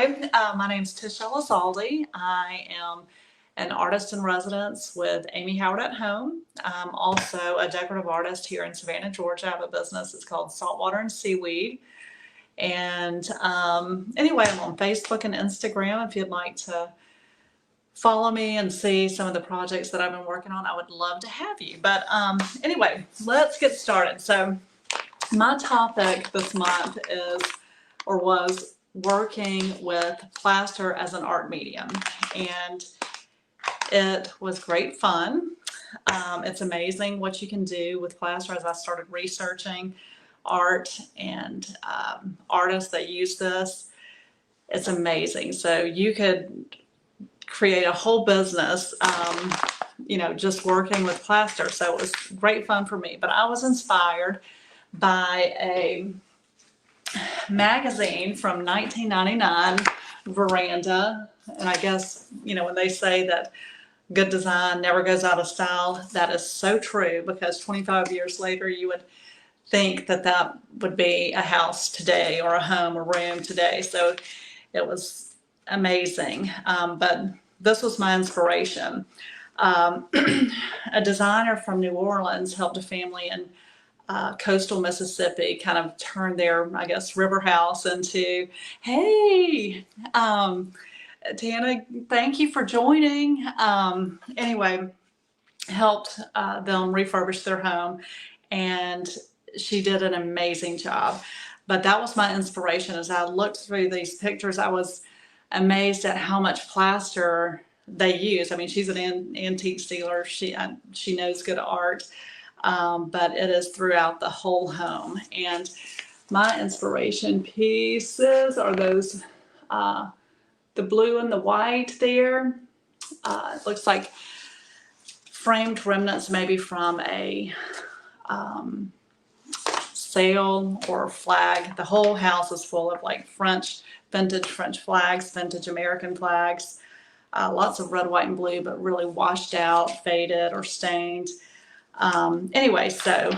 My name's Tish Elizalde. I am an artist in residence with Amy Howard at Home. I'm also a decorative artist here in Savannah, Georgia. I have a business. It's called Saltwater and Seaweed. And anyway, I'm on Facebook and Instagram. If you'd like to follow me and see some of the projects that I've been working on, I would love to have you. But anyway, let's get started. So my topic this month is, or was, working with plaster as an art medium, and it was great fun. It's amazing what you can do with plaster. As I started researching art and artists that use this, it's amazing. So you could create a whole business, just working with plaster. So it was great fun for me. But I was inspired by a magazine from 1999, Veranda. And I guess, when they say that good design never goes out of style, that is so true, because 25 years later, you would think that that would be a house today, or a home or room today. So it was amazing. But this was my inspiration. A designer from New Orleans helped a family in coastal Mississippi kind of turn their, I guess, river house into, hey, Tana, thank you for joining. Anyway, helped them refurbish their home, and she did an amazing job. But that was my inspiration. As I looked through these pictures, I was amazed at how much plaster they use. I mean, she's an antique dealer. She knows good art. But it is throughout the whole home. And my inspiration pieces are those, the blue and the white there. It looks like framed remnants maybe from a sail or flag. The whole house is full of like vintage French flags, vintage American flags. Lots of red, white, and blue, but really washed out, faded, or stained. Anyway, so,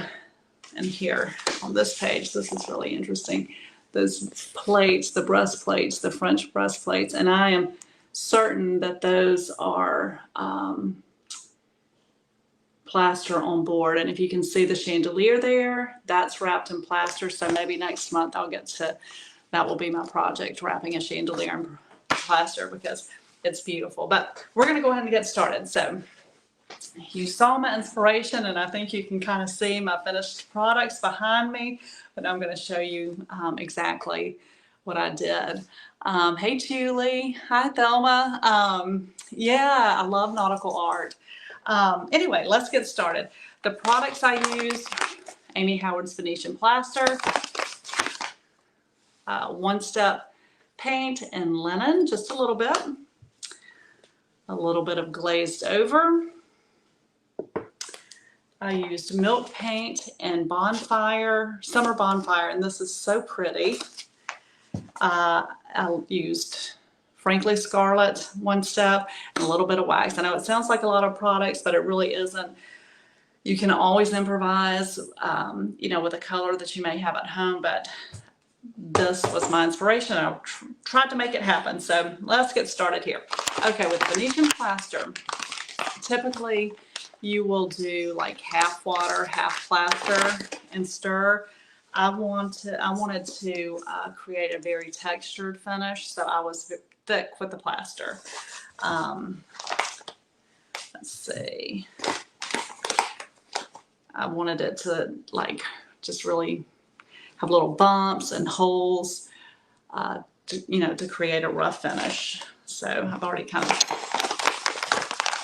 and here on this page, this is really interesting. Those plates, the breastplates, the French breastplates, and I am certain that those are plaster on board. And if you can see the chandelier there, that's wrapped in plaster. So maybe next month that will be my project, wrapping a chandelier in plaster, because it's beautiful. But we're going to go ahead and get started. So you saw my inspiration, and I think you can kind of see my finished products behind me, but I'm going to show you exactly what I did. Hey Julie, hi Thelma. Yeah, I love nautical art. Anyway, let's get started. The products I used: Amy Howard's Venetian Plaster, one-step paint and linen, just a little bit of glazed over. I used milk paint and summer bonfire, and this is so pretty. I used Frankly Scarlet, one step, and a little bit of wax. I know it sounds like a lot of products, but it really isn't. You can always improvise, with a color that you may have at home, but this was my inspiration. I tried to make it happen. So let's get started here. Okay, with Venetian Plaster, typically you will do like half water, half plaster, and stir. I wanted to create a very textured finish, so I was thick with the plaster. Let's see. I wanted it to just really have little bumps and holes, to create a rough finish. So I've already kind of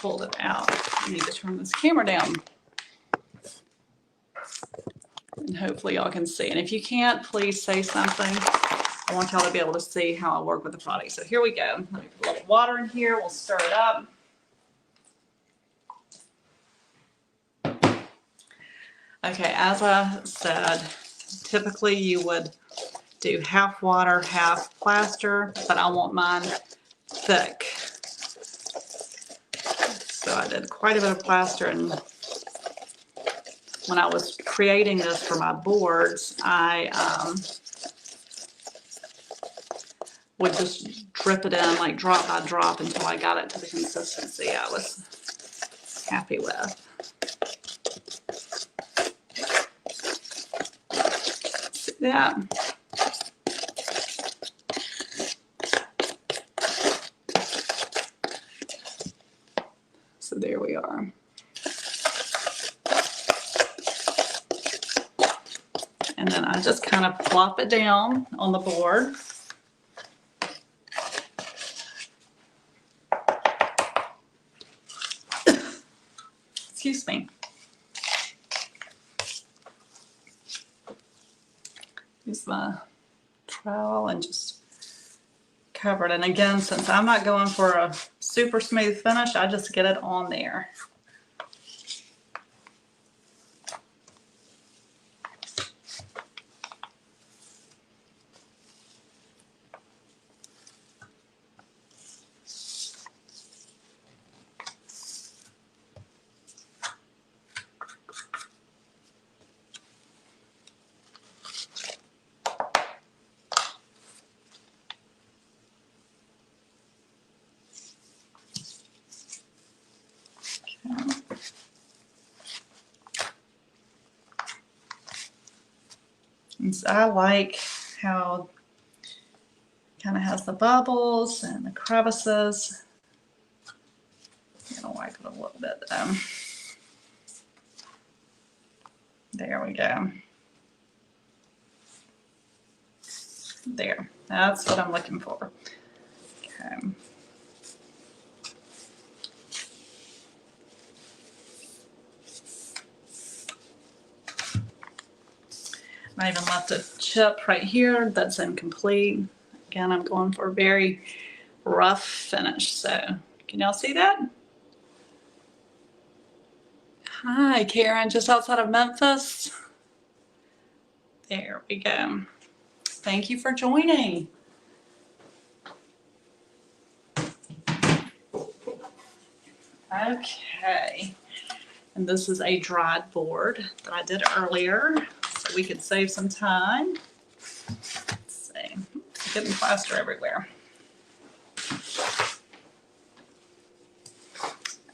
pulled it out. I need to turn this camera down, and hopefully y'all can see. And if you can't, please say something. I want y'all to be able to see how I work with the product. So here we go. Let me put a little water in here. We'll stir it up. Okay, as I said, typically you would do half water, half plaster, but I want mine thick. So I did quite a bit of plaster, and when I was creating this for my boards, I would just drip it in like drop by drop until I got it to the consistency I was happy with. See that? So there we are. And then I just kind of plop it down on the board. Excuse me. Use my trowel and just cover it. And again, since I'm not going for a super smooth finish, I just get it on there. And so I like how it kind of has the bubbles and the crevices. I'm gonna wipe it a little bit though. There we go. There, that's what I'm looking for. Okay. I even left a chip right here that's incomplete. Again, I'm going for a very rough finish. So can y'all see that? Hi, Karen, just outside of Memphis. There we go. Thank you for joining. Okay. And this is a dried board that I did earlier, so we could save some time. Let's see, getting plaster everywhere.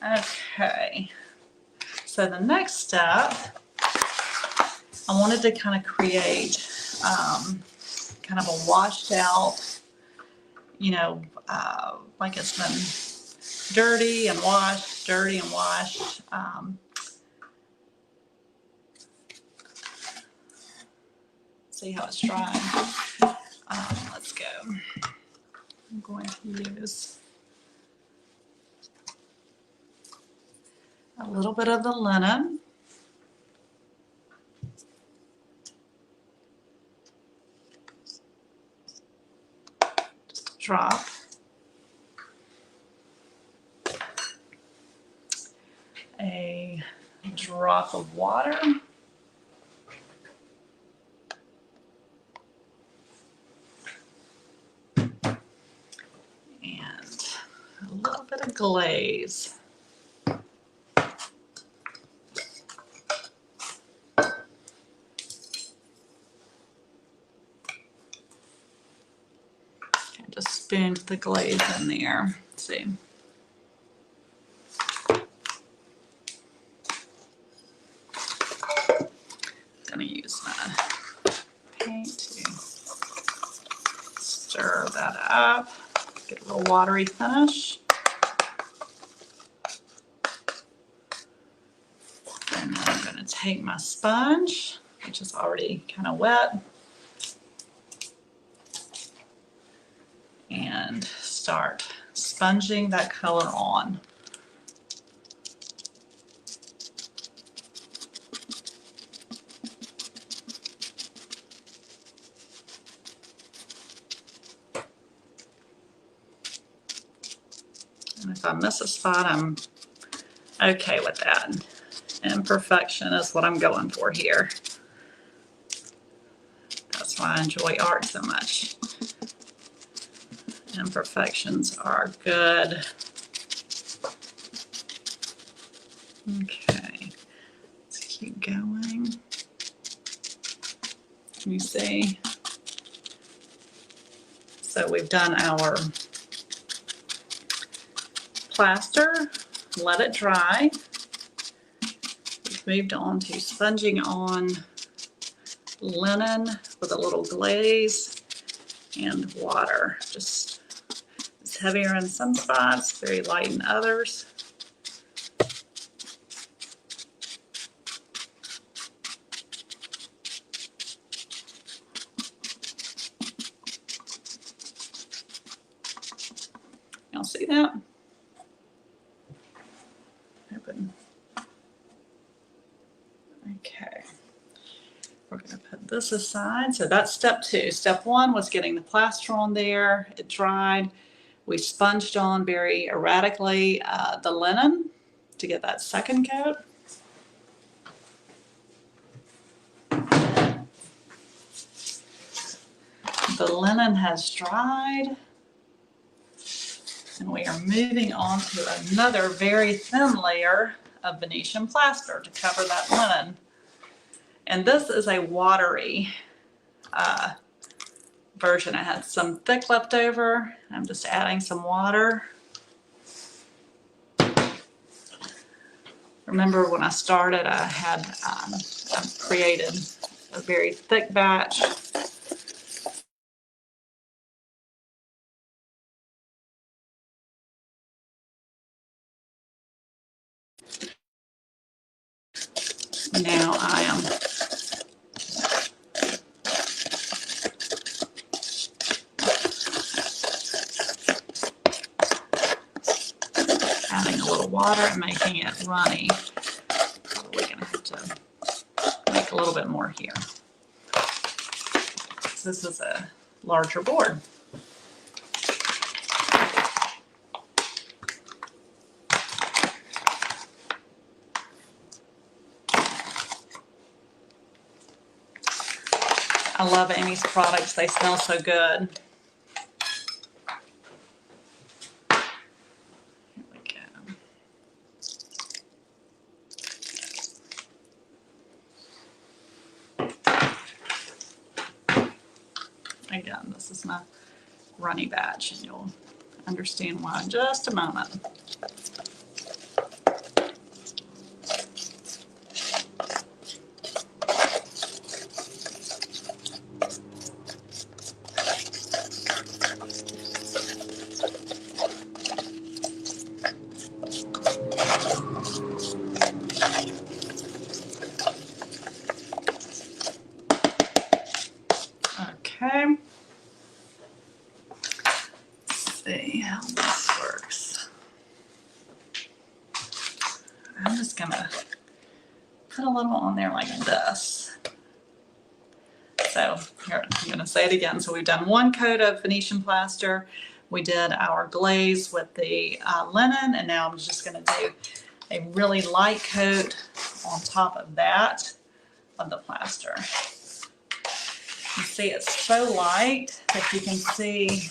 Okay, so the next step, I wanted to kind of create kind of a washed out, you know, like it's been dirty and washed, dirty and washed. See how it's drying. Let's go. I'm going to use a little bit of the linen. Just a drop. A drop of water. And a little bit of glaze. Just spooned the glaze in there. Let's see. I'm gonna use my paint to stir that up, get a little watery finish. And then I'm gonna take my sponge, which is already kind of wet, and start sponging that color on. And if I miss a spot, I'm okay with that. Imperfection is what I'm going for here. That's why I enjoy art so much. Imperfections are good. Okay, let's keep going. You see, So we've done our plaster, let it dry. We've moved on to sponging on linen with a little glaze and water. Just it's heavier in some spots, very light in others. Y'all see that? Open. Okay. We're going to put this aside. So that's step 2. Step 1 was getting the plaster on there. It dried. We sponged on very erratically the linen to get that second coat. The linen has dried. And we are moving on to another very thin layer of Venetian plaster to cover that linen. And this is a watery version. I had some thick left over. I'm just adding some water. Remember when I started, I had created a very thick batch. Now I am adding a little water and making it runny. We're going to have to make a little bit more here. This is a larger board. I love Amy's products. They smell so good. Here we go. Again, this is my runny batch, and you'll understand why in just a moment. Okay. Let's see how this works. I'm just gonna put a little on there like this. So here, I'm gonna say it again. So we've done one coat of Venetian plaster. We did our glaze with the linen, and now I'm just gonna do a really light coat on top of that of the plaster. You see it's so light that you can see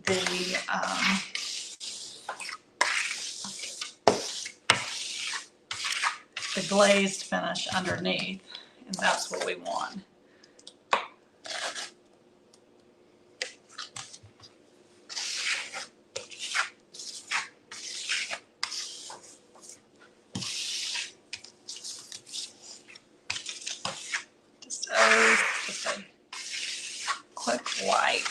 the glazed finish underneath, and that's what we want. Just a quick wipe.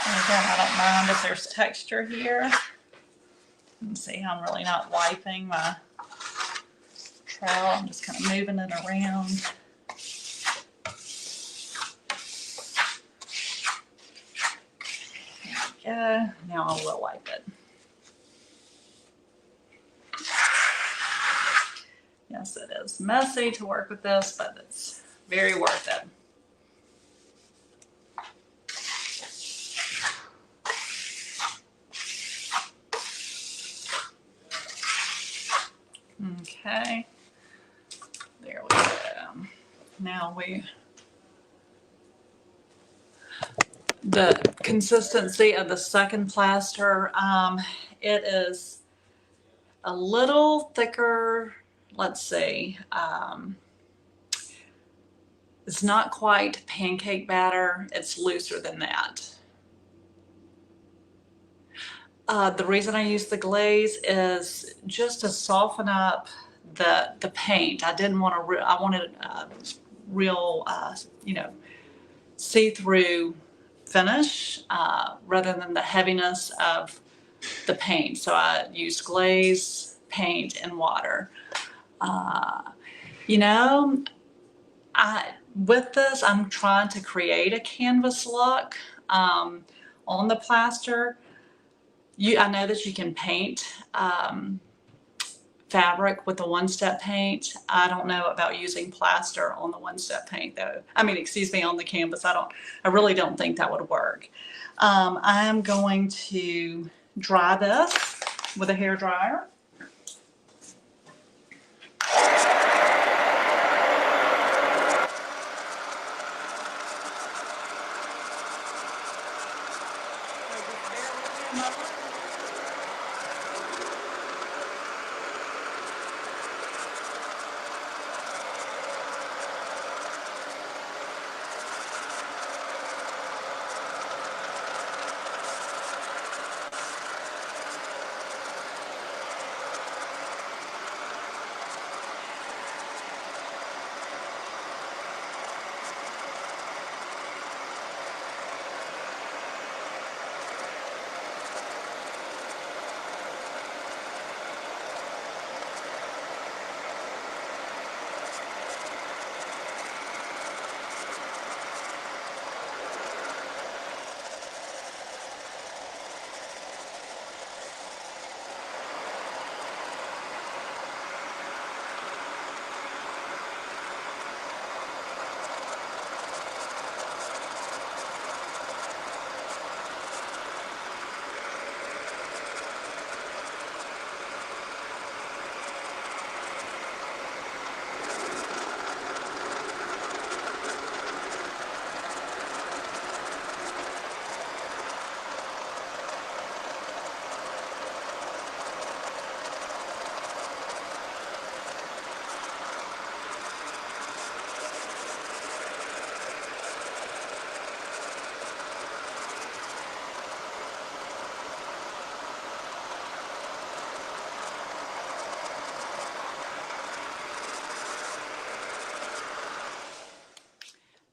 Again, I don't mind if there's texture here. You can see how I'm really not wiping my trowel. I'm just kind of moving it around. There we go. Now I will wipe it. Yes, it is messy to work with this, but it's very worth it. Okay, there we go. Now we The consistency of the second plaster, it is a little thicker. Let's see. It's not quite pancake batter. It's looser than that. The reason I use the glaze is just to soften up the paint. I didn't want to. I wanted a real, you know, see-through finish rather than the heaviness of the paint. So I used glaze, paint, and water. You know, with this, I'm trying to create a canvas look on the plaster. I know that you can paint fabric with the one-step paint. I don't know about using plaster on the one-step paint though. I mean, excuse me, on the canvas. I really don't think that would work. I'm going to dry this with a hair dryer.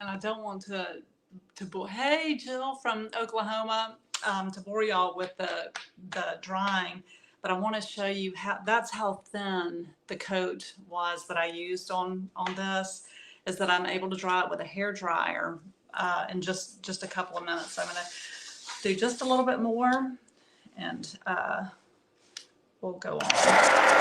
And I don't want to bore. Hey, Jill from Oklahoma, to bore y'all with the drying, but I want to show you that's how thin the coat was that I used on this. Is that I'm able to dry it with a hair dryer in just a couple of minutes. So I'm going to do just a little bit more, and we'll go on.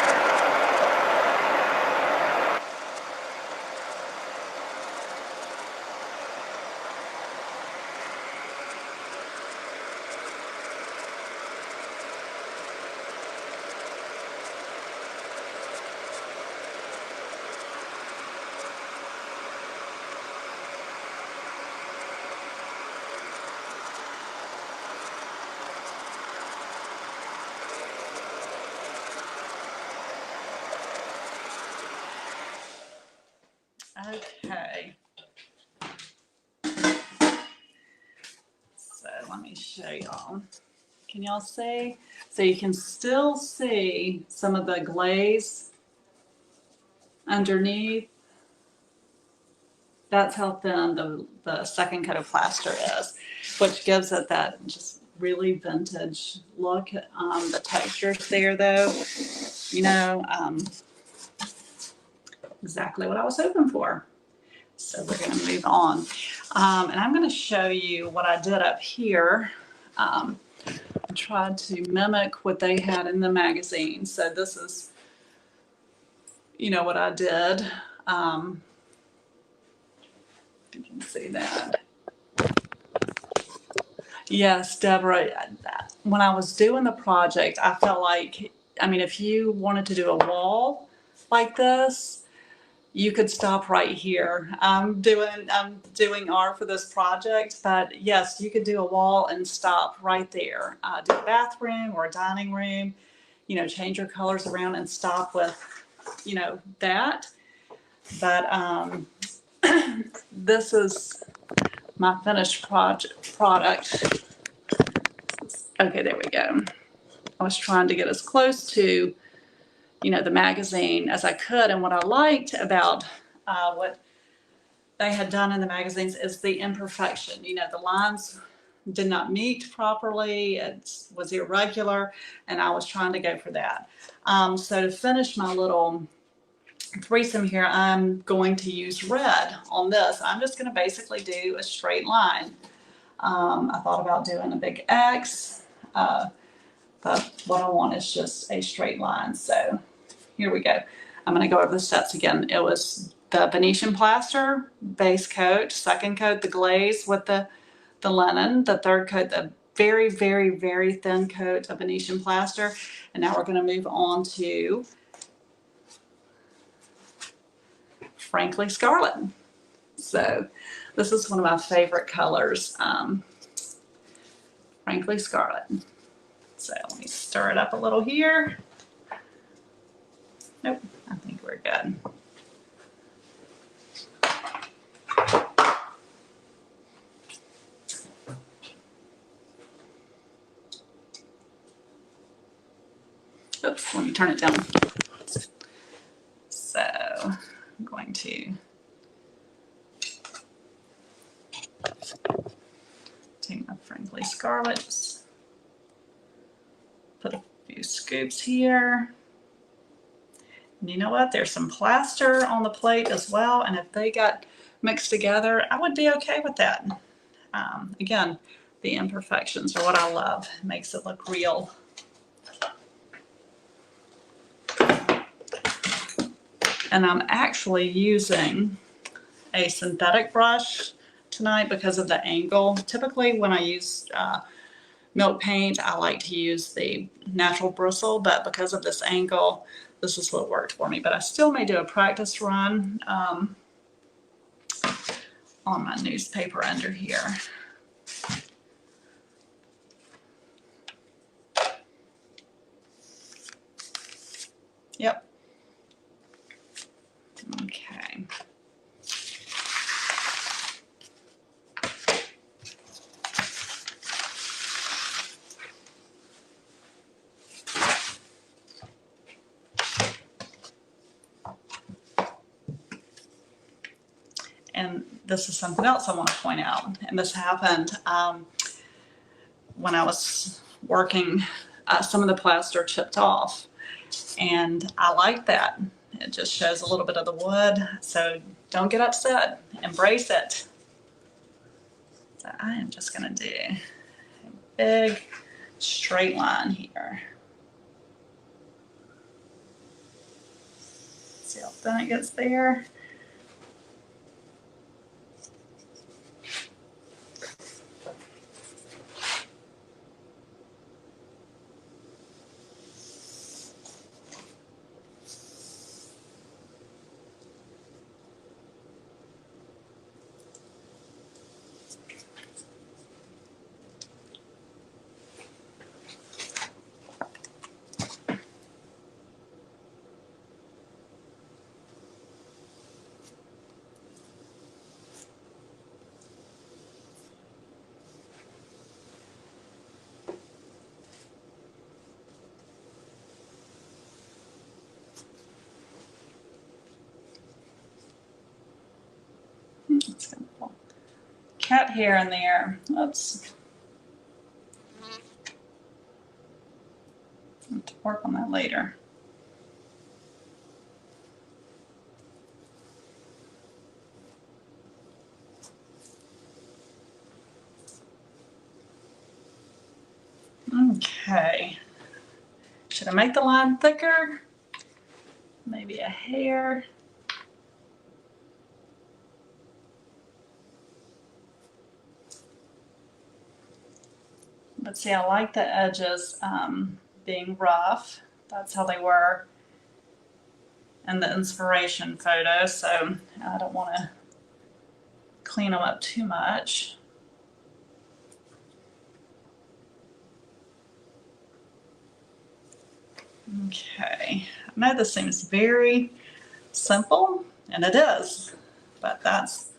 Okay, so let me show y'all. Can y'all see? So you can still see some of the glaze underneath. That's how thin the second coat of plaster is, which gives it that just really vintage look. The texture's there though, you know, exactly what I was hoping for. So we're going to move on. And I'm going to show you what I did up here. I tried to mimic what they had in the magazine. So this is, you know, what I did. You can see that. Yes, Deborah, when I was doing the project, I felt like, I mean, if you wanted to do a wall like this, you could stop right here. I'm doing art for this project, but yes, you could do a wall and stop right there. Do a bathroom or a dining room, you know, change your colors around and stop with, you know, that. But this is my finished product. Okay, there we go. I was trying to get as close to, you know, the magazine as I could. And what I liked about what they had done in the magazines is the imperfection. You know, the lines did not meet properly. It was irregular, and I was trying to go for that. So to finish my little threesome here, I'm going to use red on this. I'm just going to basically do a straight line. I thought about doing a big X, but what I want is just a straight line. So here we go. I'm going to go over the steps again. It was the Venetian Plaster base coat, second coat the glaze with the linen, the third coat the very, very, very thin coat of Venetian Plaster, and now we're going to move on to Frankly Scarlet. So this is one of my favorite colors, Frankly Scarlet. So let me stir it up a little here. Nope, I think we're good. Oops, let me turn it down. So I'm going to take my Frankly Scarlet, just put a few scoops here. And you know what? There's some plaster on the plate as well, and if they got mixed together, I would be okay with that. Again, the imperfections are what I love. It makes it look real. And I'm actually using a synthetic brush tonight because of the angle. Typically when I use milk paint, I like to use the natural bristle, but because of this angle, this is what worked for me. But I still may do a practice run on my newspaper under here. Yep. Okay. And this is something else I want to point out. And this happened when I was working. Some of the plaster chipped off, and I like that. It just shows a little bit of the wood. So don't get upset. Embrace it. So I am just going to do a big straight line here. See how thin it gets there? It's gonna pull cat hair in there. Oops. I'll have to work on that later. Okay. Should I make the line thicker? Maybe a hair. But see, I like the edges being rough. That's how they were and the inspiration photo, so I don't want to clean them up too much. Okay, I know this seems very simple, and it is, but that's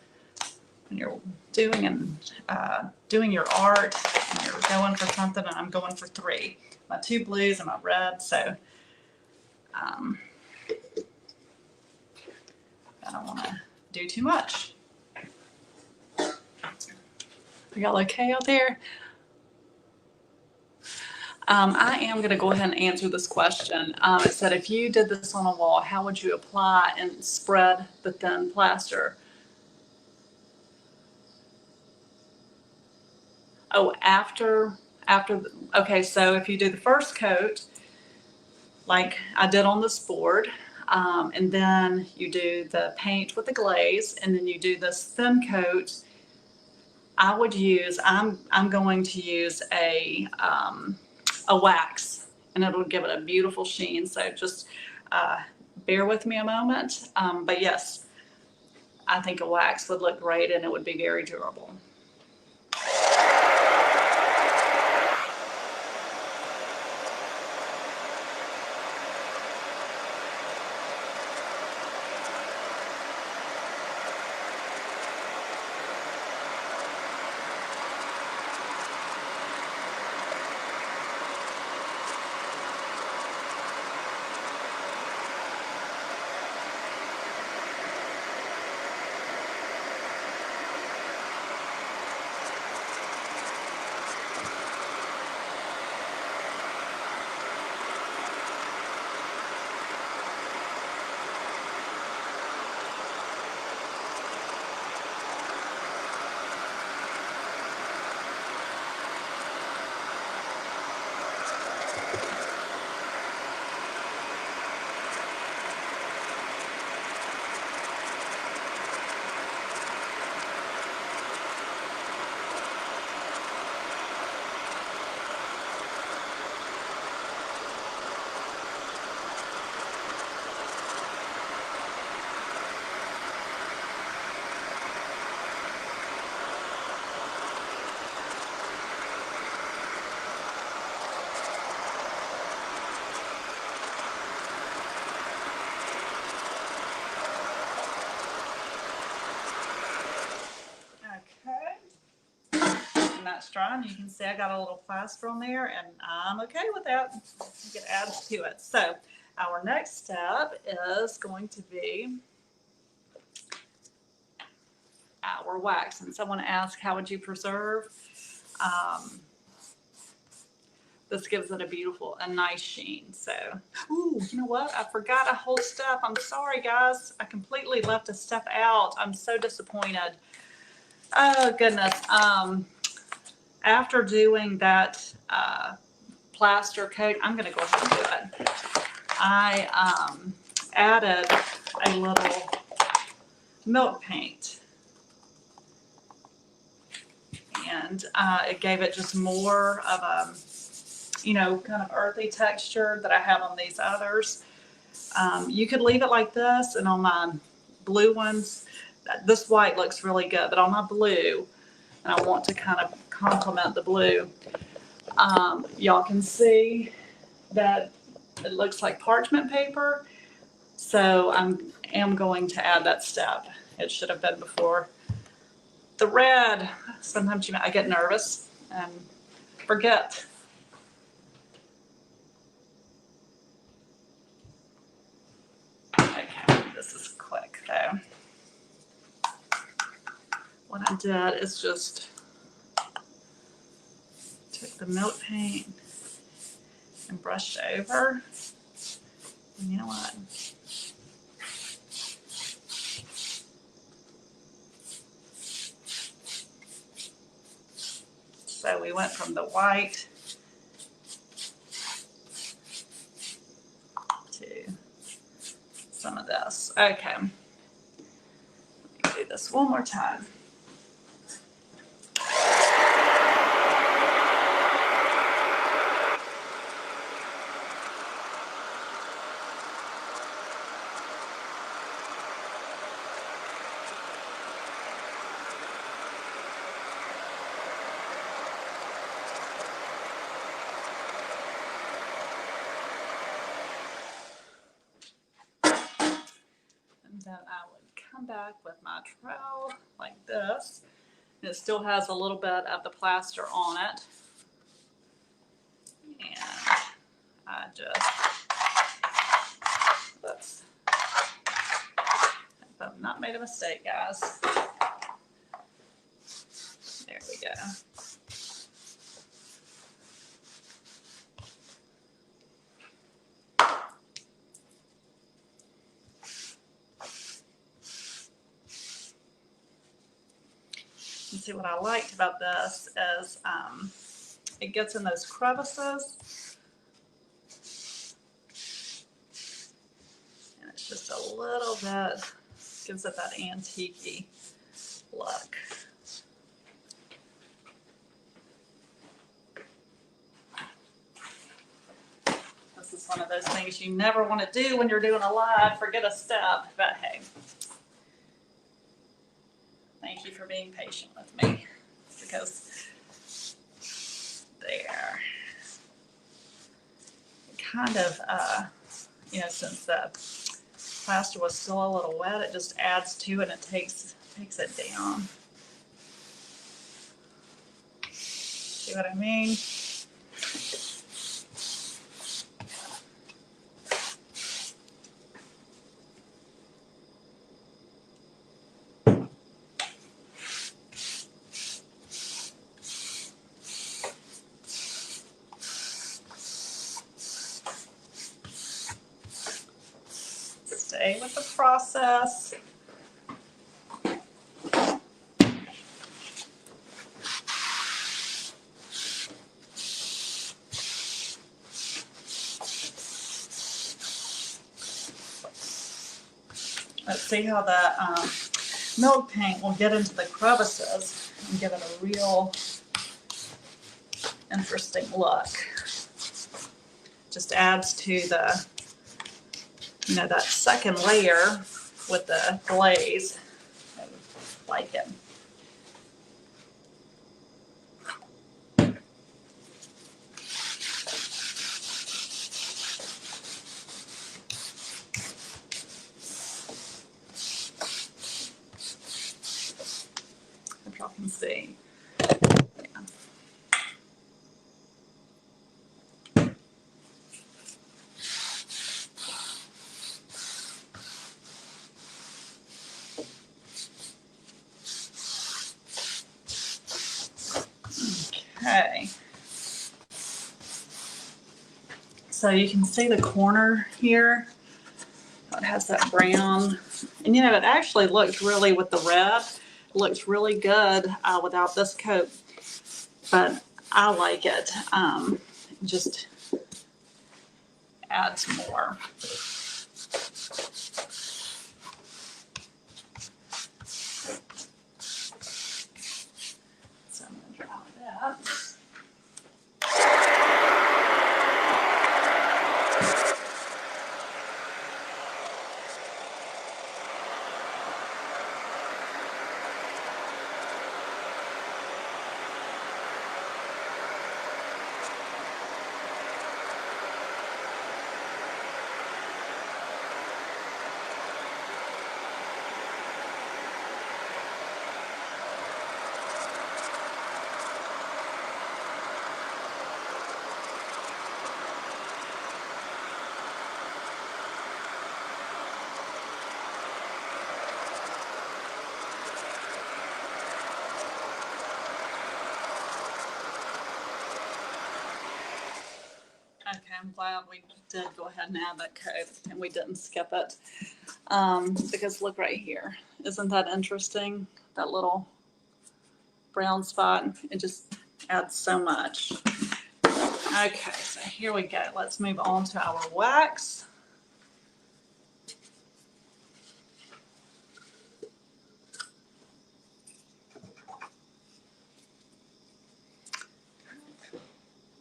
when you're doing your art and you're going for something, and I'm going for 3. My 2 blues and my red, so I don't want to do too much. Are y'all okay out there? I am going to go ahead and answer this question. It said, if you did this on a wall, how would you apply and spread the thin plaster? Oh, okay, so if you do the first coat, like I did on this board, and then you do the paint with the glaze, and then you do this thin coat, I'm going to use a wax, and it'll give it a beautiful sheen. So just bear with me a moment. But yes, I think a wax would look great, and it would be very durable. That's dry, and you can see I got a little plaster on there, and I'm okay with that. You can add to it. So our next step is going to be our wax. And someone asked, how would you preserve? This gives it a nice sheen. So, ooh, you know what? I forgot a whole step. I'm sorry, guys. I completely left a step out. I'm so disappointed. Oh, goodness. After doing that plaster coat, I'm going to go ahead and do it. I added a little milk paint, and it gave it just more of a, kind of earthy texture that I have on these others. You could leave it like this, and on my blue ones, this white looks really good, but on my blue, and I want to kind of complement the blue, y'all can see that it looks like parchment paper. So I am going to add that step. It should have been before. The red, sometimes I get nervous and forget. Okay, this is quick though. What I did is just took the milk paint and brushed over. And you know what? So we went from the white to some of this. Okay, let me do this one more time. then I would come back with my trowel like this. And it still has a little bit of the plaster on it. And I just, let's, if I've not made a mistake, guys. There we go. And see, what I liked about this is it gets in those crevices. And it's just a little bit, gives it that antique-y look. This is one of those things you never want to do when you're doing a live, forget a step, but hey. Thank you for being patient with me, because there, kind of, you know, since the plaster was still a little wet, it just adds to it and it takes it down. See what I mean? Stay with the process. Let's see how the milk paint will get into the crevices and give it a real interesting look. Just adds to the, you know, that second layer with the glaze. I like it. If y'all can see. Yeah. Okay. So you can see the corner here. It has that brown. And you know, it actually looks really, with the red, looks really good without this coat. But I like it. Just adds more. So I'm going to draw that. Okay, I'm glad we did go ahead and add that coat and we didn't skip it. Because look right here. Isn't that interesting? That little brown spot. It just adds so much. Okay, so here we go. Let's move on to our wax.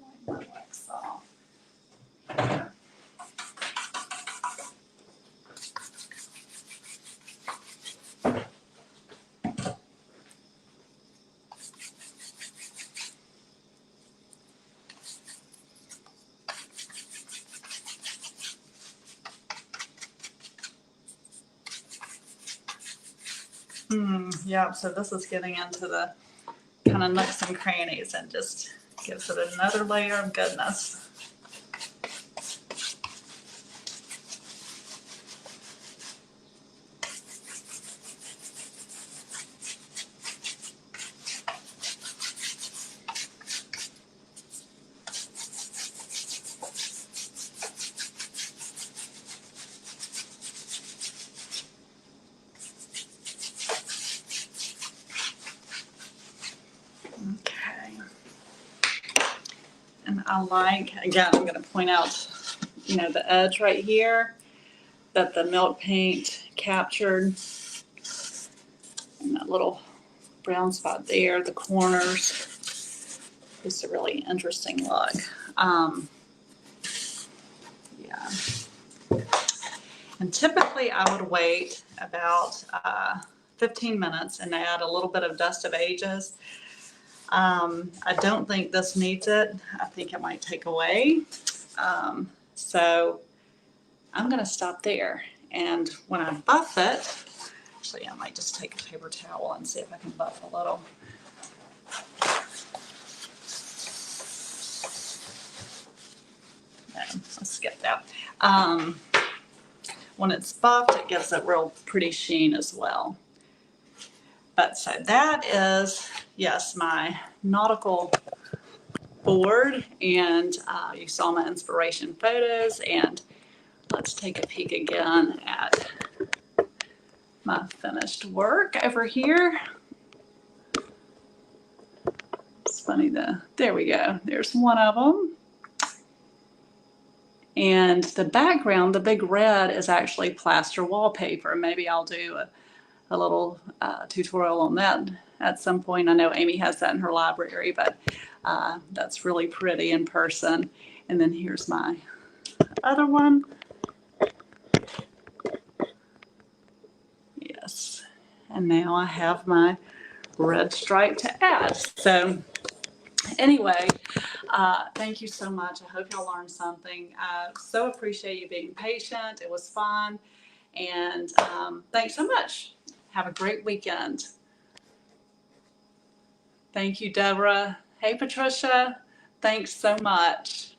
Wipe my wax off. Yeah, so this is getting into the kind of nooks and crannies and just gives it another layer of goodness. Okay. And I like, again, I'm going to point out, the edge right here that the milk paint captured. And that little brown spot there, the corners. Just a really interesting look. Yeah. And typically I would wait about 15 minutes and add a little bit of Dust of Ages. I don't think this needs it. I think it might take away. So I'm going to stop there. And when I buff it, actually I might just take a paper towel and see if I can buff a little. No, let's skip that. When it's buffed, it gives a real pretty sheen as well. But so that is, yes, my nautical board, and you saw my inspiration photos, and let's take a peek again at my finished work over here. It's funny, there we go, there's one of them. And the background, the big red, is actually plaster wallpaper. Maybe I'll do a little tutorial on that at some point. I know Amy has that in her library, but that's really pretty in person. And then here's my other one. Yes. And now I have my red stripe to add. So anyway, thank you so much. I hope y'all learned something. I so appreciate you being patient. It was fun. And thanks so much. Have a great weekend. Thank you, Deborah. Hey, Patricia. Thanks so much.